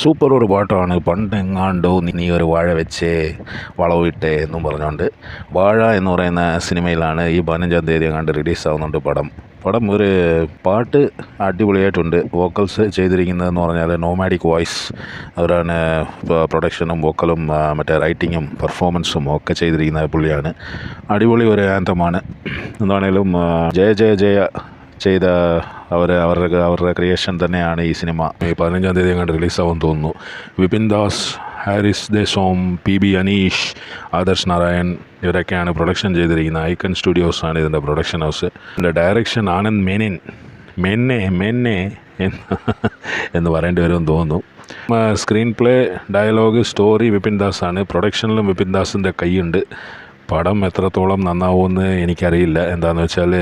Super ഒരു പാട്ടാണ്. പണ്ടെങ്ങാണ്ടോ നീ ഒരു വാഴ വെച്ചേ വളവിട്ടേ എന്നും പറഞ്ഞുകൊണ്ട് വാഴ എന്ന് പറയുന്ന സിനിമയിലാണ് ഈ 15-ാം തീയതി എങ്ങാണ്ട് റിലീസാവുന്നുണ്ട് പടം ഒരു പാട്ട് അടിപൊളിയായിട്ടുണ്ട്. വോക്കൽസ് ചെയ്തിരിക്കുന്നതെന്ന് പറഞ്ഞാൽ നോമാഡിക് വോയിസ് അവരാണ്. പ്രൊഡക്ഷനും വോക്കലും മറ്റേ റൈറ്റിങ്ങും പെർഫോമൻസും ഒക്കെ ചെയ്തിരിക്കുന്ന പുള്ളിയാണ്. അടിപൊളി ഒരു ആന്തമാണ്. എന്താണേലും ജയ ജയ ജയ ചെയ്ത അവരുടെ ക്രിയേഷൻ തന്നെയാണ് ഈ സിനിമ. ഈ 15-ാം തീയതി എങ്ങാണ്ട് റിലീസാവുമെന്ന് തോന്നുന്നു. വിപിൻ ദാസ്, ഹാരിസ് ദേസോം, PB അനീഷ്, ആദർശ് നാരായൺ ഇവരൊക്കെയാണ് പ്രൊഡക്ഷൻ ചെയ്തിരിക്കുന്നത്. ഐക്കൺ സ്റ്റുഡിയോസാണ് ഇതിൻ്റെ പ്രൊഡക്ഷൻ ഹൗസ്. ഇതിൻ്റെ ഡയറക്ഷൻ ആനന്ദ് മേനെ എന്ന് പറയേണ്ടി വരുമെന്ന് തോന്നുന്നു. Screenplay, dialogue, story Vipin ദാസാണ്. പ്രൊഡക്ഷനിലും വിപിൻ ദാസിൻ്റെ കൈയുണ്ട്. പടം എത്രത്തോളം നന്നാവുമെന്ന് എനിക്കറിയില്ല. എന്താണെന്ന് വെച്ചാൽ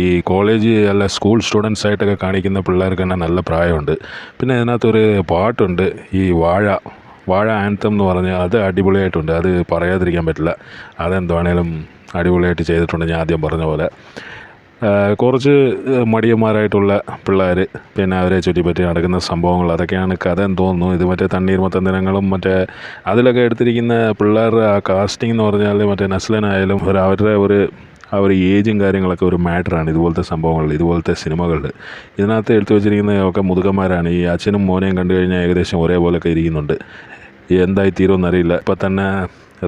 ഈ കോളേജ് അല്ല സ്കൂൾ സ്റ്റുഡൻസായിട്ടൊക്കെ കാണിക്കുന്ന പിള്ളേർക്ക് തന്നെ നല്ല പ്രായമുണ്ട്. പിന്നെ ഇതിനകത്തൊരു പാട്ടുണ്ട്, ഈ വാഴ ആൻതം എന്ന് പറഞ്ഞാൽ അത് അടിപൊളിയായിട്ടുണ്ട്. അത് പറയാതിരിക്കാൻ പറ്റില്ല. അതെന്താണേലും അടിപൊളിയായിട്ട് ചെയ്തിട്ടുണ്ട്. ഞാൻ ആദ്യം പറഞ്ഞ പോലെ കുറച്ച് മടിയന്മാരായിട്ടുള്ള പിള്ളേർ, പിന്നെ അവരെ ചുറ്റിപ്പറ്റി നടക്കുന്ന സംഭവങ്ങൾ, അതൊക്കെയാണ് കഥ എന്ന് തോന്നുന്നു. ഇത് മറ്റേ തണ്ണീർമത്തൻ ദിനങ്ങളും മറ്റേ അതിലൊക്കെ എടുത്തിരിക്കുന്ന പിള്ളേരുടെ ആ കാസ്റ്റിംഗ് എന്ന് പറഞ്ഞാൽ മറ്റേ നസ്ലനായാലും അവരുടെ ആ ഒരു ഏജും കാര്യങ്ങളൊക്കെ ഒരു മാറ്ററാണ് ഇതുപോലത്തെ സംഭവങ്ങളിൽ, ഇതുപോലത്തെ സിനിമകളിൽ. ഇതിനകത്ത് എടുത്തു വെച്ചിരിക്കുന്നതൊക്കെ മുതുകന്മാരാണ്. ഈ അച്ഛനും മോനെയും കണ്ടു കഴിഞ്ഞാൽ ഏകദേശം ഒരേപോലെയൊക്കെ ഇരിക്കുന്നുണ്ട്. എന്തായി തീരുമെന്നറിയില്ല. ഇപ്പം തന്നെ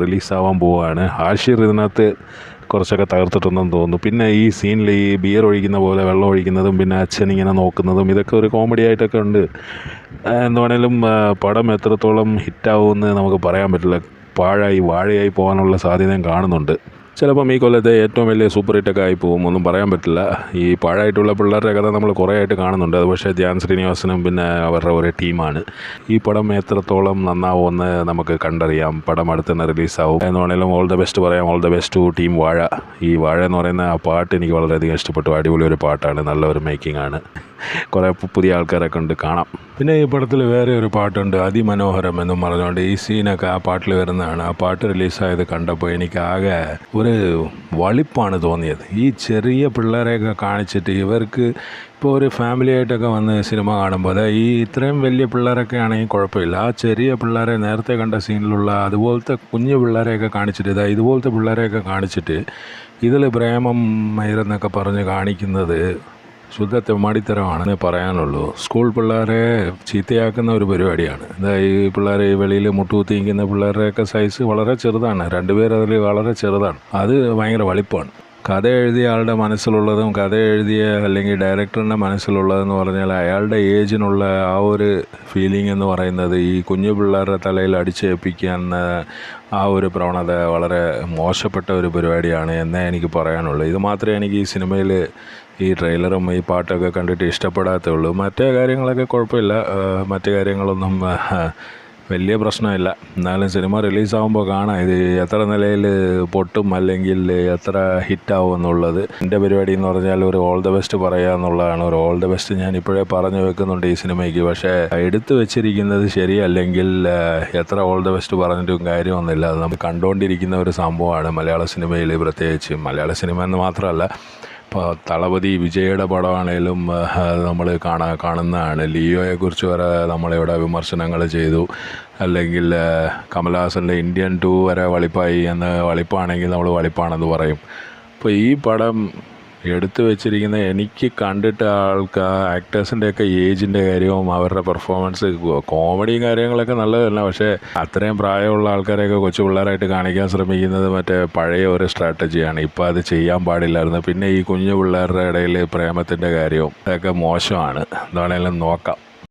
റിലീസാവാൻ പോവുകയാണ്. ഹാഷിർ ഇതിനകത്ത് കുറച്ചൊക്കെ തകർത്തിട്ടുണ്ടെന്ന് തോന്നുന്നു. പിന്നെ ഈ സീനിൽ ഈ ബിയർ ഒഴിക്കുന്ന പോലെ വെള്ളം ഒഴിക്കുന്നതും പിന്നെ അച്ഛൻ ഇങ്ങനെ നോക്കുന്നതും ഇതൊക്കെ ഒരു കോമഡി ആയിട്ടൊക്കെ ഉണ്ട്. എന്ത് വേണേലും പടം എത്രത്തോളം ഹിറ്റാവുമെന്ന് നമുക്ക് പറയാൻ പറ്റില്ല. വാഴയായി പോകാനുള്ള സാധ്യതയും കാണുന്നുണ്ട്. ചിലപ്പം ഈ കൊല്ലത്തെ ഏറ്റവും വലിയ സൂപ്പർ ഹിറ്റൊക്കെ ആയി പോകും, ഒന്നും പറയാൻ പറ്റില്ല. ഈ പാഴായിട്ടുള്ള പിള്ളേരുടെ കഥ നമ്മൾ കുറേ ആയിട്ട് കാണുന്നുണ്ട്. അത് പക്ഷേ ധ്യാൻ ശ്രീനിവാസനും പിന്നെ അവരുടെ ഒരു ടീമാണ്. ഈ പടം എത്രത്തോളം നന്നാവുമെന്ന് നമുക്ക് കണ്ടറിയാം. പടം അടുത്തന്നെ റിലീസാവും. എന്ന് വേണമെങ്കിലും ഓൾ ദ ബെസ്റ്റ് പറയാം. All the best to team Vaazha. ഈ വാഴ എന്ന് പറയുന്ന ആ പാട്ട് എനിക്ക് വളരെയധികം ഇഷ്ടപ്പെട്ടു. അടിപൊളി ഒരു പാട്ടാണ്, നല്ലൊരു മേക്കിംഗ് ആണ്. കുറേ പുതിയ ആൾക്കാരൊക്കെ ഉണ്ട്, കാണാം. പിന്നെ ഈ പടത്തിൽ വേറെ ഒരു പാട്ടുണ്ട്, അതിമനോഹരം എന്നും പറഞ്ഞുകൊണ്ട്. ഈ സീനൊക്കെ ആ പാട്ടിൽ വരുന്നതാണ്. ആ പാട്ട് റിലീസായത് കണ്ടപ്പോൾ എനിക്കാകെ ഒരു വളിപ്പാണ് തോന്നിയത്. ഈ ചെറിയ പിള്ളേരെയൊക്കെ കാണിച്ചിട്ട് ഇവർക്ക് ഇപ്പോൾ ഒരു ഫാമിലി ആയിട്ടൊക്കെ വന്ന് സിനിമ കാണുമ്പോൾ ഈ ഇത്രയും വലിയ പിള്ളേരൊക്കെ ആണെങ്കിൽ കുഴപ്പമില്ല. ആ ചെറിയ പിള്ളേരെ നേരത്തെ കണ്ട സീനിലുള്ള അതുപോലത്തെ കുഞ്ഞു പിള്ളേരെയൊക്കെ കാണിച്ചിട്ട് ഇതുപോലത്തെ പിള്ളേരെയൊക്കെ കാണിച്ചിട്ട് ഇതിൽ പ്രേമം മയിരെന്നൊക്കെ പറഞ്ഞ് കാണിക്കുന്നത് ശുദ്ധ തെമ്മാടിത്തരമാണെന്ന് പറയാനുള്ളൂ. സ്കൂൾ പിള്ളേരെ ചീത്തയാക്കുന്ന ഒരു പരിപാടിയാണ്. ഈ പിള്ളേർ ഈ വെളിയിൽ മുട്ടുകുത്തിയിരിക്കുന്ന പിള്ളേരുടെയൊക്കെ സൈസ് വളരെ ചെറുതാണ്. രണ്ടുപേരതിൽ വളരെ ചെറുതാണ്. അത് ഭയങ്കര വളിപ്പാണ്. കഥ എഴുതിയ ആളുടെ മനസ്സിലുള്ളതും കഥ എഴുതിയ അല്ലെങ്കിൽ ഡയറക്ടറിൻ്റെ മനസ്സിലുള്ളതെന്ന് പറഞ്ഞാൽ അയാളുടെ ഏജിനുള്ള ആ ഒരു ഫീലിംഗ് എന്ന് പറയുന്നത് ഈ കുഞ്ഞു പിള്ളേരുടെ തലയിൽ അടിച്ചേൽപ്പിക്കുന്ന ആ ഒരു പ്രവണത വളരെ മോശപ്പെട്ട ഒരു പരിപാടിയാണ് എന്നേ എനിക്ക് പറയാനുള്ളൂ. ഇത് മാത്രമേ എനിക്ക് ഈ സിനിമയിൽ ഈ ട്രെയിലറും ഈ പാട്ടൊക്കെ കണ്ടിട്ട് ഇഷ്ടപ്പെടാത്തേ ഉള്ളൂ. മറ്റേ കാര്യങ്ങളൊക്കെ കുഴപ്പമില്ല. മറ്റു കാര്യങ്ങളൊന്നും വലിയ പ്രശ്നമില്ല. എന്നാലും സിനിമ റിലീസാകുമ്പോൾ കാണാം ഇത് എത്ര നിലയിൽ പൊട്ടും അല്ലെങ്കിൽ എത്ര ഹിറ്റാവും എന്നുള്ളത്. എൻ്റെ പരിപാടി എന്ന് പറഞ്ഞാൽ ഒരു ഓൾ ദ ബെസ്റ്റ് പറയുക എന്നുള്ളതാണ്. ഒരു ഓൾ ദ ബെസ്റ്റ് ഞാൻ ഇപ്പോഴേ പറഞ്ഞു വെക്കുന്നുണ്ട് ഈ സിനിമയ്ക്ക്. പക്ഷേ എടുത്തു വെച്ചിരിക്കുന്നത് ശരിയല്ലെങ്കിൽ എത്ര ഓൾ ദ ബെസ്റ്റ് പറഞ്ഞിട്ടും കാര്യമൊന്നുമില്ല. അത് നമ്മൾ കണ്ടുകൊണ്ടിരിക്കുന്ന ഒരു സംഭവമാണ് മലയാള സിനിമയിൽ. പ്രത്യേകിച്ച് മലയാള സിനിമ എന്ന് മാത്രമല്ല, ഇപ്പോൾ തളപതി വിജയുടെ പടമാണേലും നമ്മൾ കാണുന്നതാണ്. ലിയോയെക്കുറിച്ച് വരെ നമ്മളിവിടെ വിമർശനങ്ങൾ ചെയ്തു. അല്ലെങ്കിൽ കമൽഹാസൻ്റെ ഇന്ത്യൻ 2 വരെ വളിപ്പായി എന്ന്, വളിപ്പാണെങ്കിൽ നമ്മൾ വളിപ്പാണെന്ന് പറയും. അപ്പോൾ ഈ പടം എടുത്തു വെച്ചിരിക്കുന്ന എനിക്ക് കണ്ടിട്ട് ആക്ടേഴ്സിൻ്റെയൊക്കെ ഏജിൻ്റെ കാര്യവും അവരുടെ പെർഫോമൻസ്, കോമഡിയും കാര്യങ്ങളൊക്കെ നല്ലത് തന്നെ. പക്ഷേ അത്രയും പ്രായമുള്ള ആൾക്കാരെയൊക്കെ കൊച്ചു പിള്ളേരായിട്ട് കാണിക്കാൻ ശ്രമിക്കുന്നത് മറ്റേ പഴയ ഒരു സ്ട്രാറ്റജിയാണ്. ഇപ്പോൾ അത് ചെയ്യാൻ പാടില്ലായിരുന്നു. പിന്നെ ഈ കുഞ്ഞു പിള്ളേരുടെ ഇടയിൽ പ്രേമത്തിൻ്റെ കാര്യവും അതൊക്കെ മോശമാണ്. എന്താണെങ്കിലും നോക്കാം.